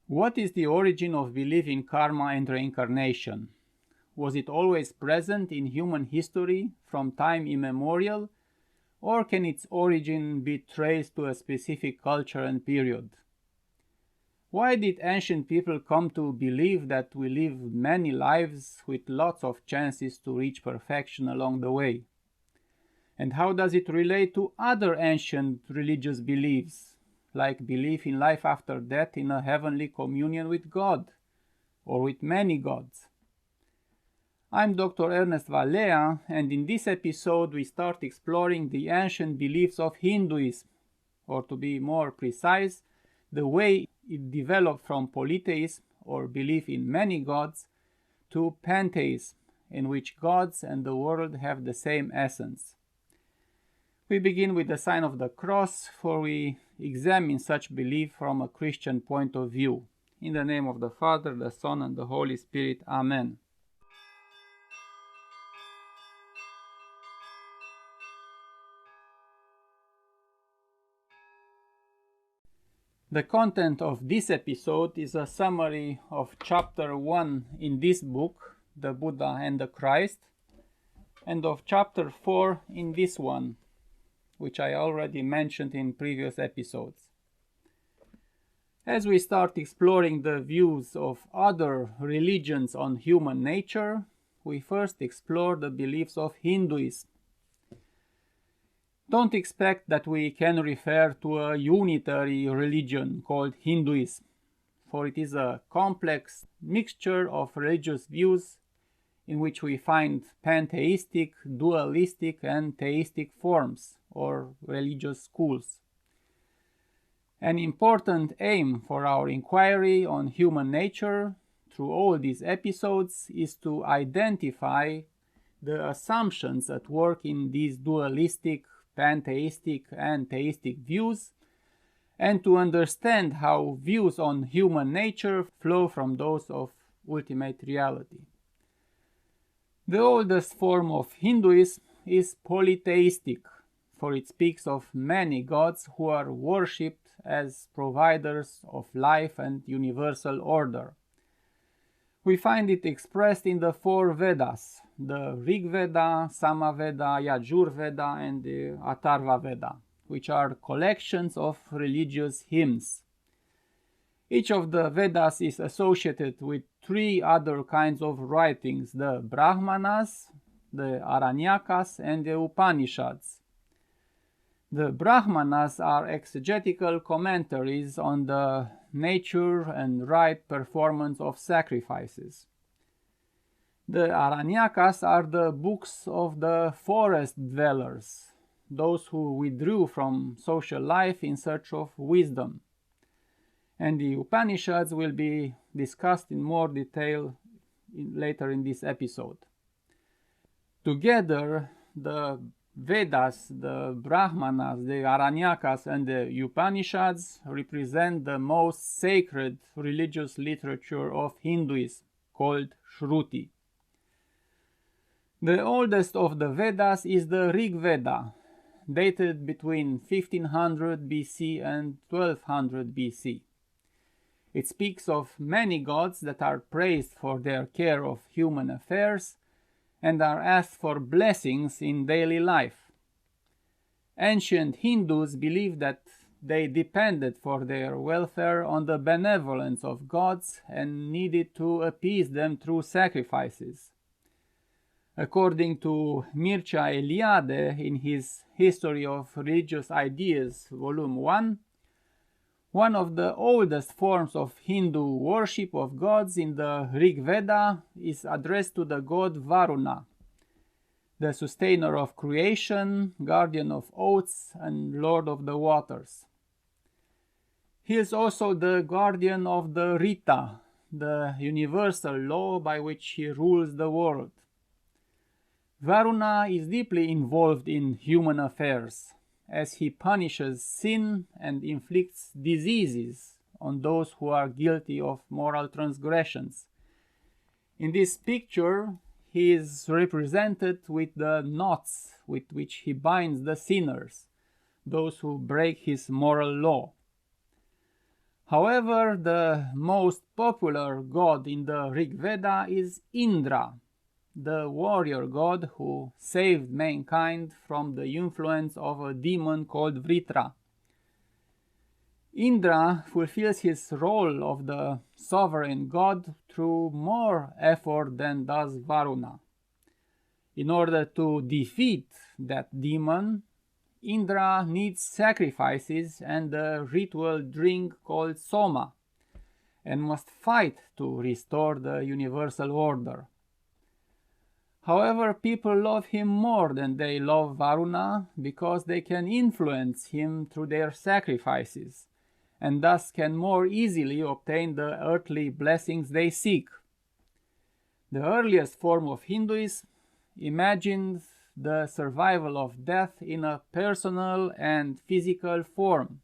What is the origin of belief in karma and reincarnation? Was it always present in human history from time immemorial, or can its origin be traced to a specific culture and period? Why did ancient people come to believe that we live many lives with lots of chances to reach perfection along the way? And how does it relate to other ancient religious beliefs, like belief in life after death in a heavenly communion with God, or with many gods? I'm Dr. Ernest Valea, and in this episode we start exploring the ancient beliefs of Hinduism, or to be more precise, the way it developed from polytheism, or belief in many gods, to pantheism, in which gods and the world have the same essence. We begin with the sign of the cross, for we examine such belief from a Christian point of view. In the name of the Father, the Son, and the Holy Spirit. Amen. The content of this episode is a summary of chapter 1 in this book, The Buddha and the Christ, and of chapter 4 in this one, which I already mentioned in previous episodes. As we start exploring the views of other religions on human nature, we first explore the beliefs of Hinduism. Don't expect that we can refer to a unitary religion called Hinduism, for it is a complex mixture of religious views in which we find pantheistic, dualistic, and theistic forms, or religious schools. An important aim for our inquiry on human nature through all these episodes is to identify the assumptions at work in these dualistic, pantheistic, and theistic views, and to understand how views on human nature flow from those of ultimate reality. The oldest form of Hinduism is polytheistic, for it speaks of many gods who are worshipped as providers of life and universal order. We find it expressed in the four Vedas, the Rig Veda, Sama Veda, Yajur Veda, and the Atharva Veda, which are collections of religious hymns. Each of the Vedas is associated with three other kinds of writings, the Brahmanas, the Aranyakas, and the Upanishads. The Brahmanas are exegetical commentaries on the nature and right performance of sacrifices. The Aranyakas are the books of the forest dwellers, those who withdrew from social life in search of wisdom. And the Upanishads will be discussed in more detail later in this episode. Together, the Vedas, the Brahmanas, the Aranyakas, and the Upanishads represent the most sacred religious literature of Hinduism, called Shruti. The oldest of the Vedas is the Rig Veda, dated between 1500 BC and 1200 BC. It speaks of many gods that are praised for their care of human affairs and are asked for blessings in daily life. Ancient Hindus believed that they depended for their welfare on the benevolence of gods and needed to appease them through sacrifices. According to Mircea Eliade in his History of Religious Ideas, Volume 1, one of the oldest forms of Hindu worship of gods in the Rig Veda is addressed to the god Varuna, the sustainer of creation, guardian of oaths, and lord of the waters. He is also the guardian of the Rita, the universal law by which he rules the world. Varuna is deeply involved in human affairs, as he punishes sin and inflicts diseases on those who are guilty of moral transgressions. In this picture, he is represented with the knots with which he binds the sinners, those who break his moral law. However, the most popular god in the Rig Veda is Indra, the warrior god who saved mankind from the influence of a demon called Vritra. Indra fulfills his role of the sovereign god through more effort than does Varuna. In order to defeat that demon, Indra needs sacrifices and a ritual drink called Soma, and must fight to restore the universal order. However, people love him more than they love Varuna because they can influence him through their sacrifices, and thus can more easily obtain the earthly blessings they seek. The earliest form of Hinduism imagined the survival of death in a personal and physical form,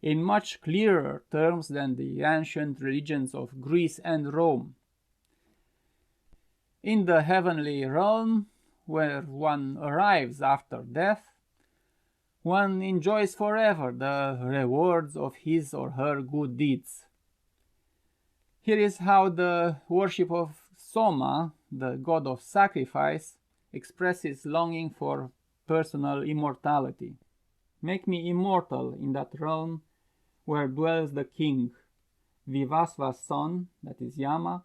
in much clearer terms than the ancient religions of Greece and Rome. In the heavenly realm, where one arrives after death, one enjoys forever the rewards of his or her good deeds. Here is how the worship of Soma, the god of sacrifice, expresses longing for personal immortality. Make me immortal in that realm where dwells the king, Vivasva's son, that is Yama,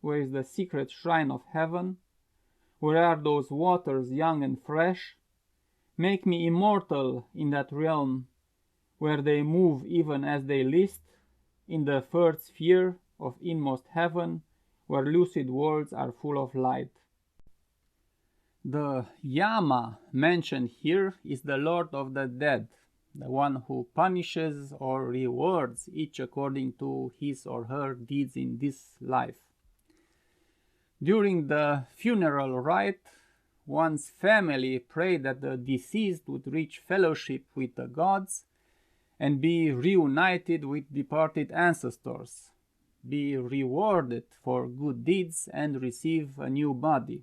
where is the secret shrine of heaven, where are those waters young and fresh. Make me immortal in that realm where they move even as they list, in the third sphere of inmost heaven, where lucid worlds are full of light. The Yama mentioned here is the Lord of the Dead, the one who punishes or rewards each according to his or her deeds in this life. During the funeral rite, one's family prayed that the deceased would reach fellowship with the gods and be reunited with departed ancestors, be rewarded for good deeds and receive a new body.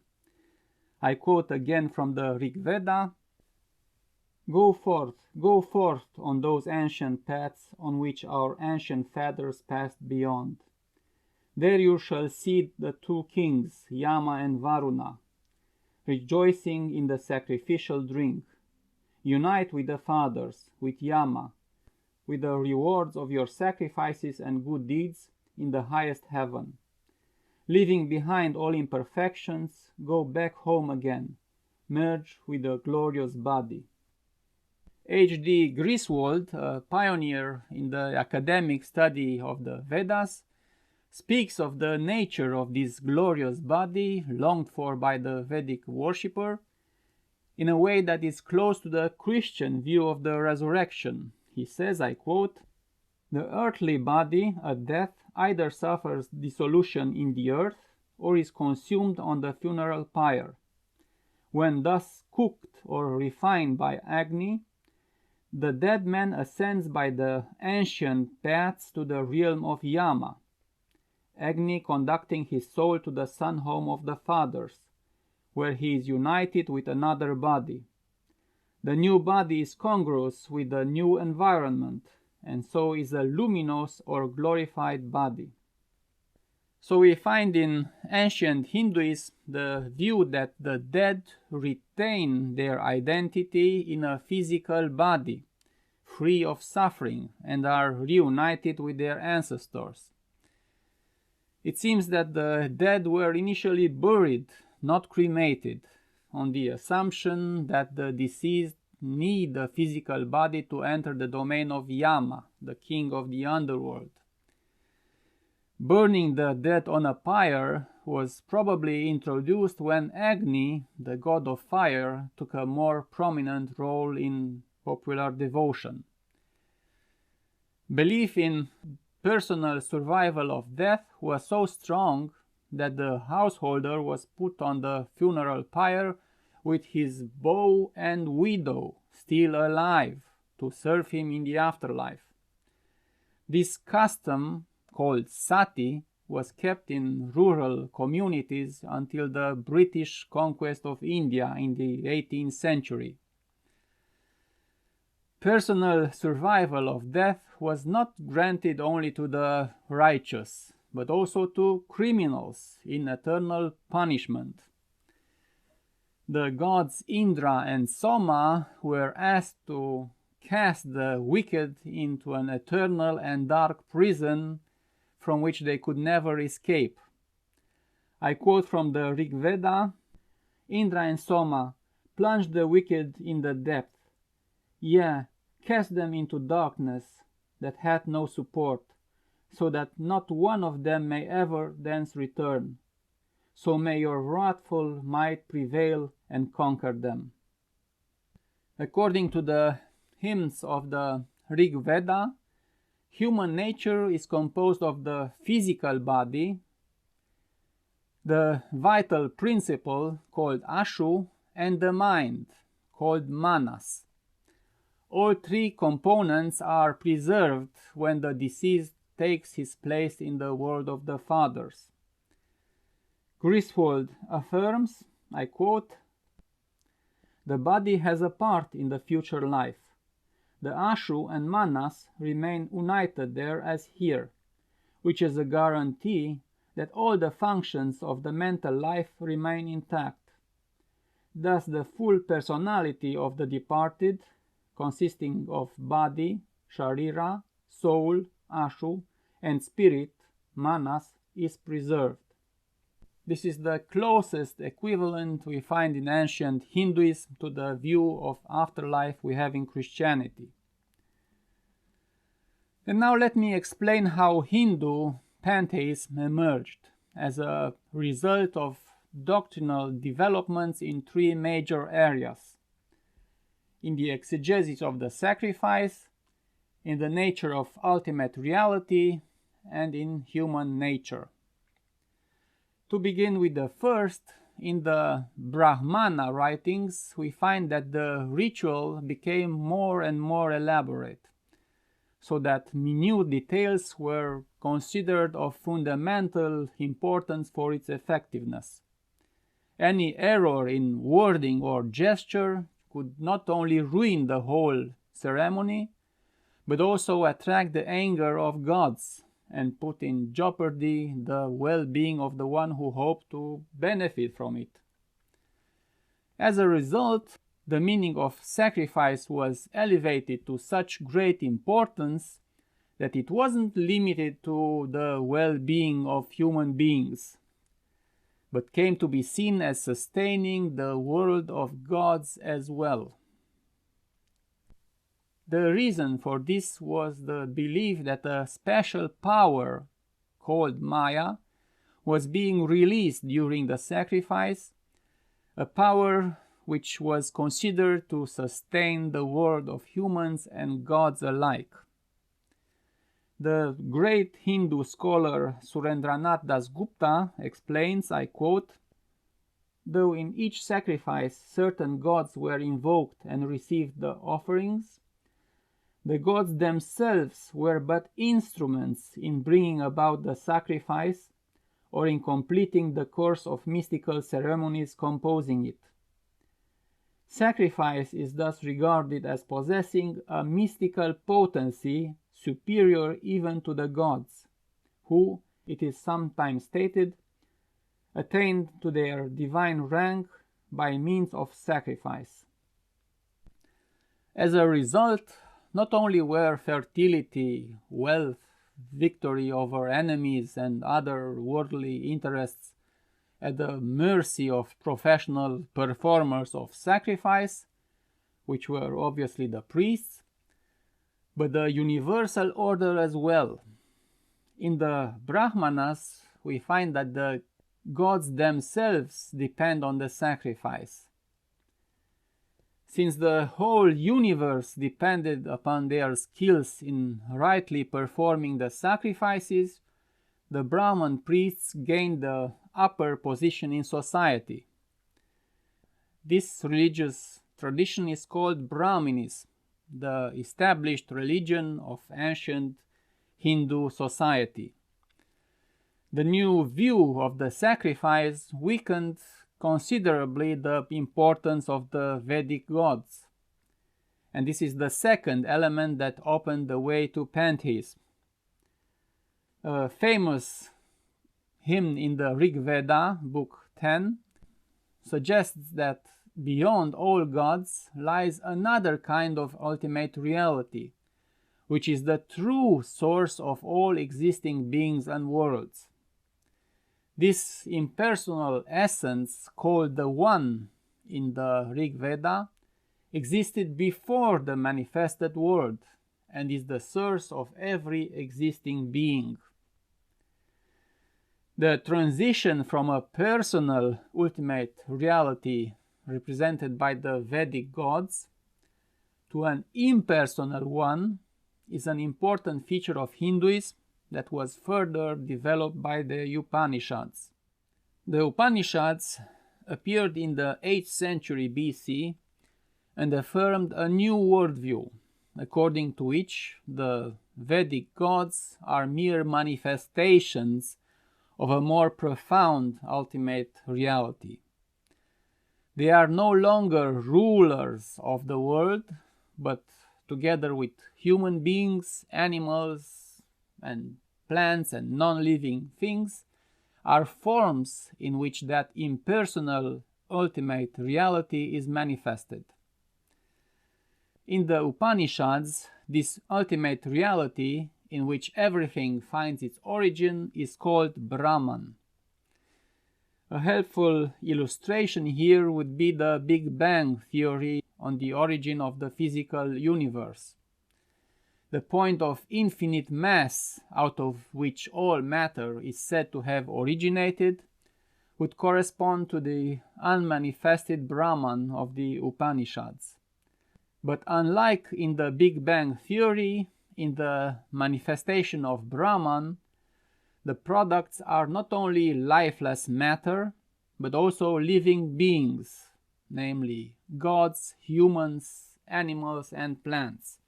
I quote again from the Rig Veda, go forth on those ancient paths on which our ancient fathers passed beyond. There you shall see the two kings, Yama and Varuna, rejoicing in the sacrificial drink. Unite with the fathers, with Yama, with the rewards of your sacrifices and good deeds in the highest heaven. Leaving behind all imperfections, go back home again, merge with the glorious body. H.D. Griswold, a pioneer in the academic study of the Vedas, speaks of the nature of this glorious body longed for by the Vedic worshipper in a way that is close to the Christian view of the resurrection. He says, I quote, the earthly body at death either suffers dissolution in the earth or is consumed on the funeral pyre. When thus cooked or refined by Agni, the dead man ascends by the ancient paths to the realm of Yama, Agni conducting his soul to the sun home of the fathers, where he is united with another body. The new body is congruous with the new environment, and so is a luminous or glorified body. So we find in ancient Hinduism the view that the dead retain their identity in a physical body, free of suffering, and are reunited with their ancestors. It seems that the dead were initially buried, not cremated, on the assumption that the deceased need a physical body to enter the domain of Yama, the king of the underworld. Burning the dead on a pyre was probably introduced when Agni, the god of fire, took a more prominent role in popular devotion. Belief in personal survival of death was so strong that the householder was put on the funeral pyre with his bow and widow still alive to serve him in the afterlife. This custom, called sati, was kept in rural communities until the British conquest of India in the 18th century. Personal survival of death was not granted only to the righteous, but also to criminals in eternal punishment. The gods Indra and Soma were asked to cast the wicked into an eternal and dark prison from which they could never escape. I quote from the Rig Veda, "Indra and Soma plunged the wicked in the depth, yea, cast them into darkness that hath no support, so that not one of them may ever thence return. So may your wrathful might prevail and conquer them." According to the hymns of the Rig Veda, human nature is composed of the physical body, the vital principle called Ashu, and the mind called Manas. All three components are preserved when the deceased takes his place in the world of the fathers. Griswold affirms, I quote, "The body has a part in the future life. The Ashu and Manas remain united there as here, which is a guarantee that all the functions of the mental life remain intact. Thus the full personality of the departed, consisting of body, Sharira, soul, Ashu, and spirit, Manas, is preserved." This is the closest equivalent we find in ancient Hinduism to the view of afterlife we have in Christianity. And now let me explain how Hindu pantheism emerged as a result of doctrinal developments in three major areas: in the exegesis of the sacrifice, in the nature of ultimate reality, and in human nature. To begin with the first, in the Brahmana writings, we find that the ritual became more and more elaborate, so that minute details were considered of fundamental importance for its effectiveness. Any error in wording or gesture could not only ruin the whole ceremony, but also attract the anger of gods and put in jeopardy the well-being of the one who hoped to benefit from it. As a result, the meaning of sacrifice was elevated to such great importance that it wasn't limited to the well-being of human beings, but came to be seen as sustaining the world of gods as well. The reason for this was the belief that a special power, called Maya, was being released during the sacrifice, a power which was considered to sustain the world of humans and gods alike. The great Hindu scholar Surendranath Dasgupta explains, I quote, "Though in each sacrifice certain gods were invoked and received the offerings, the gods themselves were but instruments in bringing about the sacrifice or in completing the course of mystical ceremonies composing it. Sacrifice is thus regarded as possessing a mystical potency superior even to the gods, who, it is sometimes stated, attained to their divine rank by means of sacrifice." As a result, not only were fertility, wealth, victory over enemies, and other worldly interests at the mercy of professional performers of sacrifice, which were obviously the priests, but the universal order as well. In the Brahmanas, we find that the gods themselves depend on the sacrifice. Since the whole universe depended upon their skills in rightly performing the sacrifices, the Brahman priests gained the upper position in society. This religious tradition is called Brahminism, the established religion of ancient Hindu society. The new view of the sacrifice weakened considerably the importance of the Vedic gods, And this is the second element that opened the way to pantheism. A famous hymn in the Rig Veda, Book 10, suggests that beyond all gods lies another kind of ultimate reality, which is the true source of all existing beings and worlds. This impersonal essence, called the One in the Rig Veda, existed before the manifested world and is the source of every existing being. The transition from a personal ultimate reality represented by the Vedic gods to an impersonal one is an important feature of Hinduism that was further developed by the Upanishads. The Upanishads appeared in the 8th century BC and affirmed a new worldview, according to which the Vedic gods are mere manifestations of a more profound ultimate reality. They are no longer rulers of the world, but together with human beings, animals, and plants and non-living things, are forms in which that impersonal ultimate reality is manifested. In the Upanishads, this ultimate reality in which everything finds its origin is called Brahman. A helpful illustration here would be the Big Bang theory on the origin of the physical universe. The point of infinite mass out of which all matter is said to have originated would correspond to the unmanifested Brahman of the Upanishads. But unlike in the Big Bang theory, in the manifestation of Brahman, the products are not only lifeless matter, but also living beings, namely gods, humans, animals, and plants.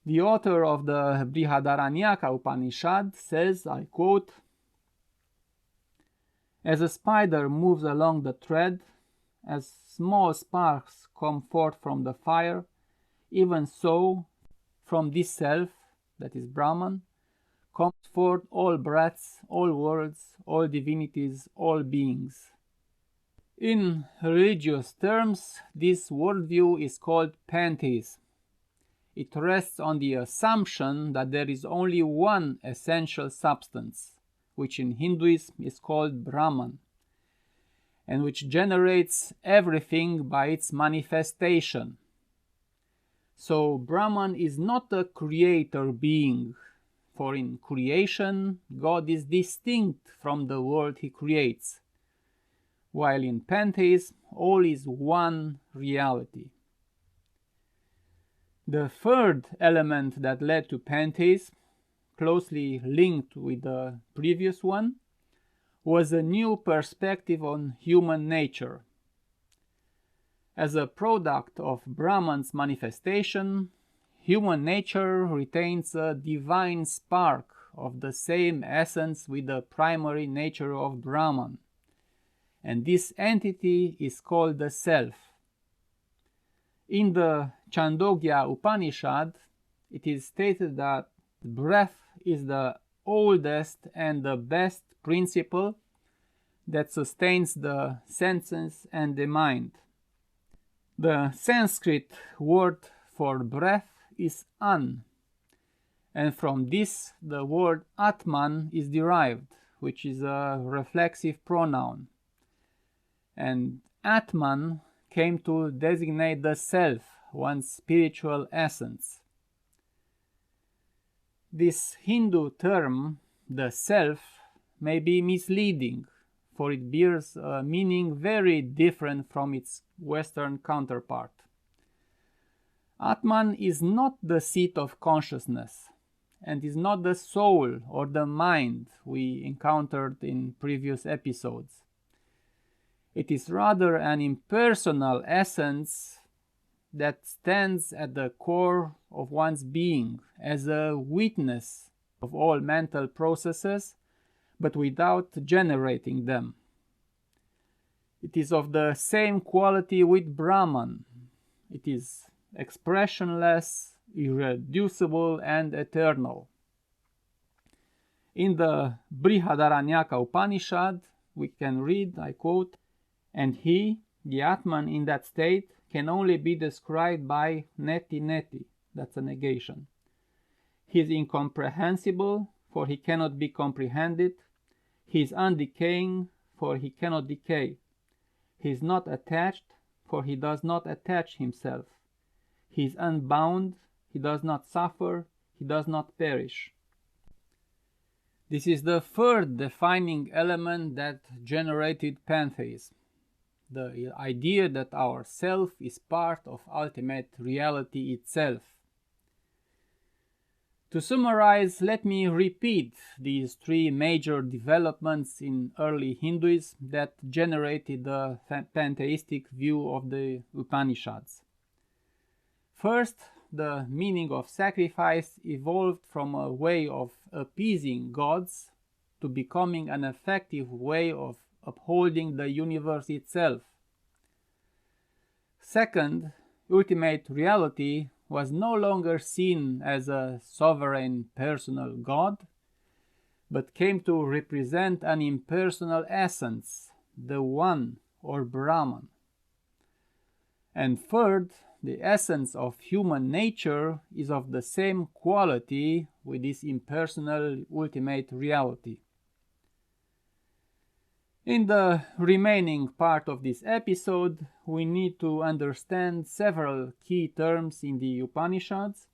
The author of the Brihadaranyaka Upanishad says, I quote, "As a spider moves along the thread, as small sparks come forth from the fire, even so, from this self, that is Brahman, comes forth all breaths, all worlds, all divinities, all beings." In religious terms, this worldview is called pantheism. It rests on the assumption that there is only one essential substance, which in Hinduism is called Brahman, and which generates everything by its manifestation. So Brahman is not a creator being, for in creation God is distinct from the world he creates, while in pantheism all is one reality. The third element that led to pantheism, closely linked with the previous one, was a new perspective on human nature. As a product of Brahman's manifestation, human nature retains a divine spark of the same essence with the primary nature of Brahman, and this entity is called the Self. In the Chandogya Upanishad, it is stated that breath is the oldest and the best principle that sustains the senses and the mind. The Sanskrit word for breath is an, and from this the word Atman is derived, which is a reflexive pronoun. And Atman came to designate the self, one's spiritual essence. This Hindu term, the self, may be misleading, for it bears a meaning very different from its Western counterpart. Atman is not the seat of consciousness, and is not the soul or the mind we encountered in previous episodes. It is rather an impersonal essence that stands at the core of one's being as a witness of all mental processes, but without generating them. It is of the same quality with Brahman. It is expressionless, irreducible, and eternal. In the Brihadaranyaka Upanishad, we can read, I quote, "And he, the Atman in that state, can only be described by neti neti," that's a negation. He is incomprehensible, for he cannot be comprehended. He is undecaying, for he cannot decay. He is not attached, for he does not attach himself. He is unbound, he does not suffer, he does not perish. This is the third defining element that generated pantheism, the idea that our self is part of ultimate reality itself. To summarize, let me repeat these three major developments in early Hinduism that generated the pantheistic view of the Upanishads. First, the meaning of sacrifice evolved from a way of appeasing gods to becoming an effective way of upholding the universe itself. Second, ultimate reality was no longer seen as a sovereign personal God, but came to represent an impersonal essence, the One or Brahman. And third, the essence of human nature is of the same quality with this impersonal ultimate reality. In the remaining part of this episode, we need to understand several key terms in the Upanishads,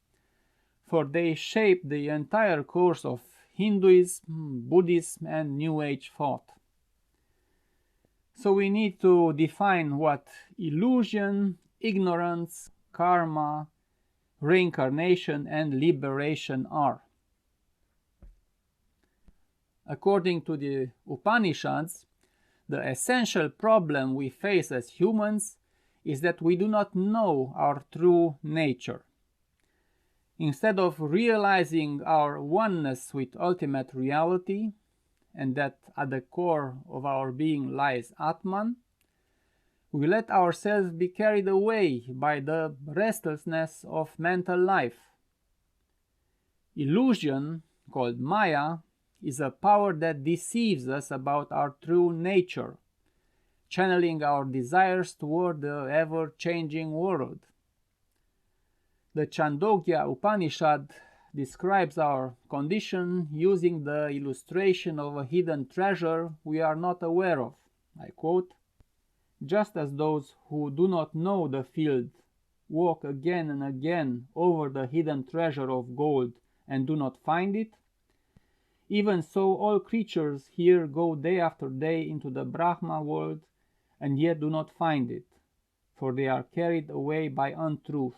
for they shape the entire course of Hinduism, Buddhism, and New Age thought. So we need to define what illusion, ignorance, karma, reincarnation, and liberation are. According to the Upanishads, the essential problem we face as humans is that we do not know our true nature. Instead of realizing our oneness with ultimate reality, and that at the core of our being lies Atman, we let ourselves be carried away by the restlessness of mental life. Illusion, called Maya, is a power that deceives us about our true nature, channeling our desires toward the ever-changing world. The Chandogya Upanishad describes our condition using the illustration of a hidden treasure we are not aware of. I quote, "Just as those who do not know the field walk again and again over the hidden treasure of gold and do not find it, even so all creatures here go day after day into the Brahma world and yet do not find it, for they are carried away by untruth."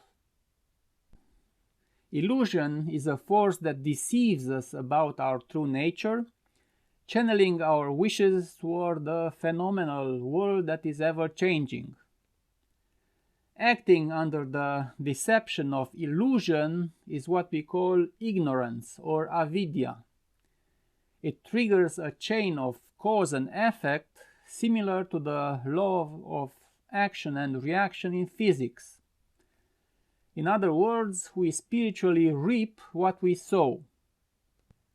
Illusion is a force that deceives us about our true nature, channeling our wishes toward the phenomenal world that is ever-changing. Acting under the deception of illusion is what we call ignorance or avidya. It triggers a chain of cause and effect similar to the law of action and reaction in physics. In other words, we spiritually reap what we sow.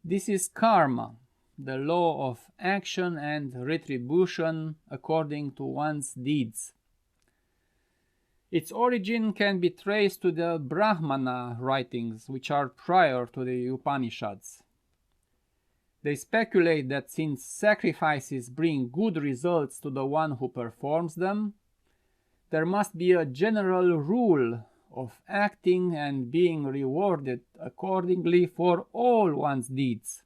This is karma, the law of action and retribution according to one's deeds. Its origin can be traced to the Brahmana writings, which are prior to the Upanishads. They speculate that since sacrifices bring good results to the one who performs them, there must be a general rule of acting and being rewarded accordingly for all one's deeds.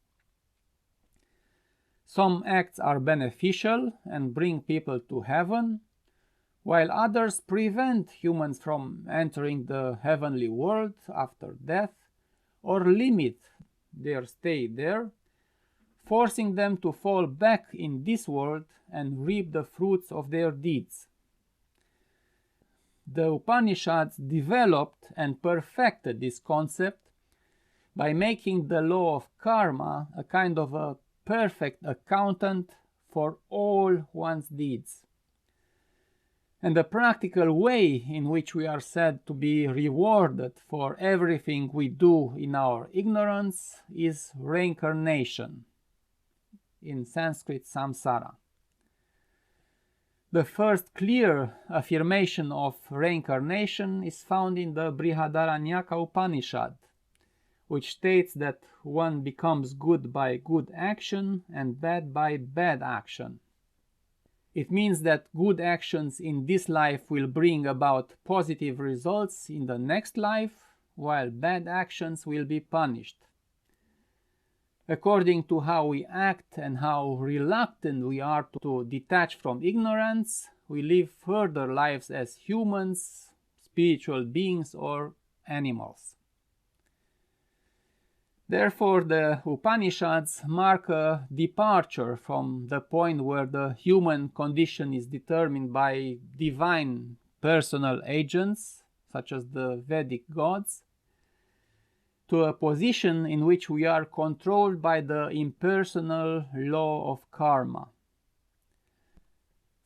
Some acts are beneficial and bring people to heaven, while others prevent humans from entering the heavenly world after death or limit their stay there, forcing them to fall back in this world and reap the fruits of their deeds. The Upanishads developed and perfected this concept by making the law of karma a kind of a perfect accountant for all one's deeds. And the practical way in which we are said to be rewarded for everything we do in our ignorance is reincarnation, in Sanskrit samsara. The first clear affirmation of reincarnation is found in the Brihadaranyaka Upanishad, which states that one becomes good by good action and bad by bad action. It means that good actions in this life will bring about positive results in the next life, while bad actions will be punished. According to how we act and how reluctant we are to detach from ignorance, we live further lives as humans, spiritual beings, or animals. Therefore, the Upanishads mark a departure from the point where the human condition is determined by divine personal agents, such as the Vedic gods, to a position in which we are controlled by the impersonal law of karma.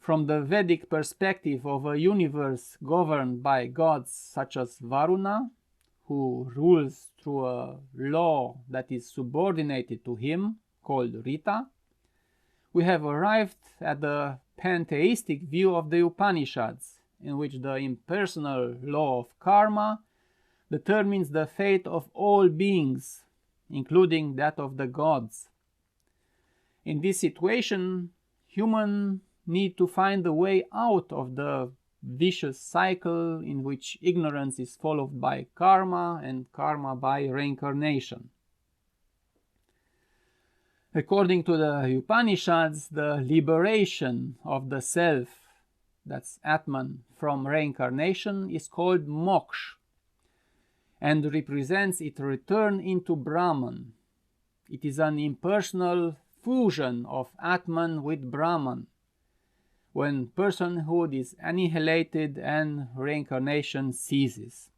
From the Vedic perspective of a universe governed by gods such as Varuna, who rules through a law that is subordinated to him, called Rita, we have arrived at the pantheistic view of the Upanishads, in which the impersonal law of karma determines the fate of all beings, including that of the gods. In this situation, humans need to find a way out of the vicious cycle in which ignorance is followed by karma and karma by reincarnation. According to the Upanishads, the liberation of the self, that's Atman, from reincarnation is called moksha and represents its return into Brahman. It is an impersonal fusion of Atman with Brahman, when personhood is annihilated and reincarnation ceases.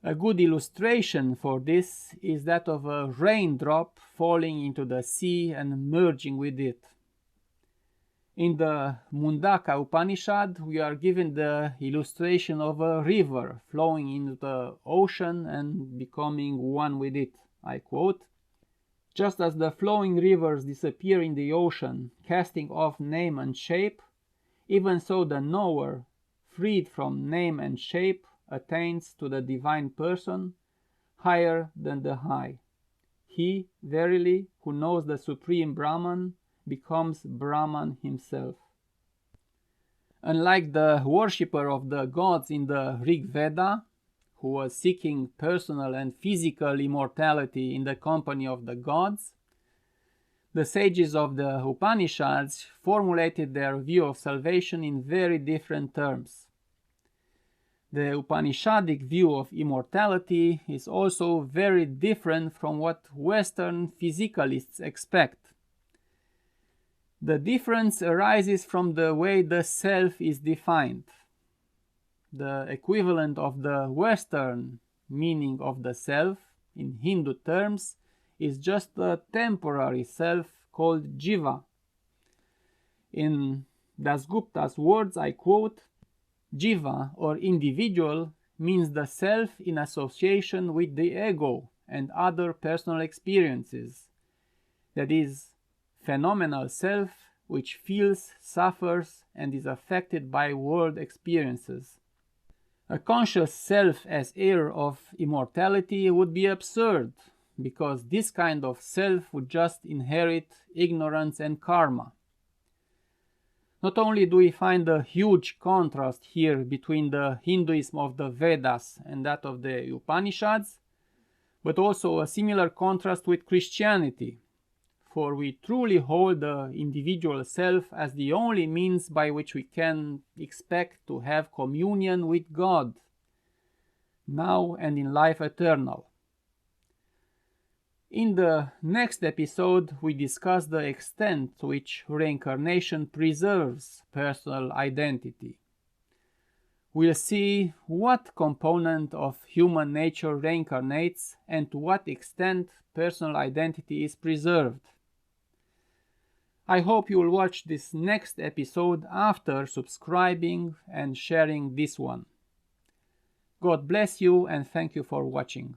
A good illustration for this is that of a raindrop falling into the sea and merging with it. In the Mundaka Upanishad, we are given the illustration of a river flowing into the ocean and becoming one with it. I quote, "Just as the flowing rivers disappear in the ocean, casting off name and shape, even so the knower, freed from name and shape, attains to the divine person, higher than the high. He, verily, who knows the supreme Brahman, becomes Brahman himself." Unlike the worshipper of the gods in the Rig Veda, who was seeking personal and physical immortality in the company of the gods, the sages of the Upanishads formulated their view of salvation in very different terms. The Upanishadic view of immortality is also very different from what Western physicalists expect. The difference arises from the way the self is defined. The equivalent of the Western meaning of the self in Hindu terms is just a temporary self called jiva. In Dasgupta's words, I quote, "Jiva, or individual, means the self in association with the ego and other personal experiences. That is, phenomenal self which feels, suffers, and is affected by world experiences. A conscious self as heir of immortality would be absurd, because this kind of self would just inherit ignorance and karma." Not only do we find a huge contrast here between the Hinduism of the Vedas and that of the Upanishads, but also a similar contrast with Christianity, for we truly hold the individual self as the only means by which we can expect to have communion with God, now and in life eternal. In the next episode, we discuss the extent to which reincarnation preserves personal identity. We'll see what component of human nature reincarnates and to what extent personal identity is preserved. I hope you will watch this next episode after subscribing and sharing this one. God bless you and thank you for watching.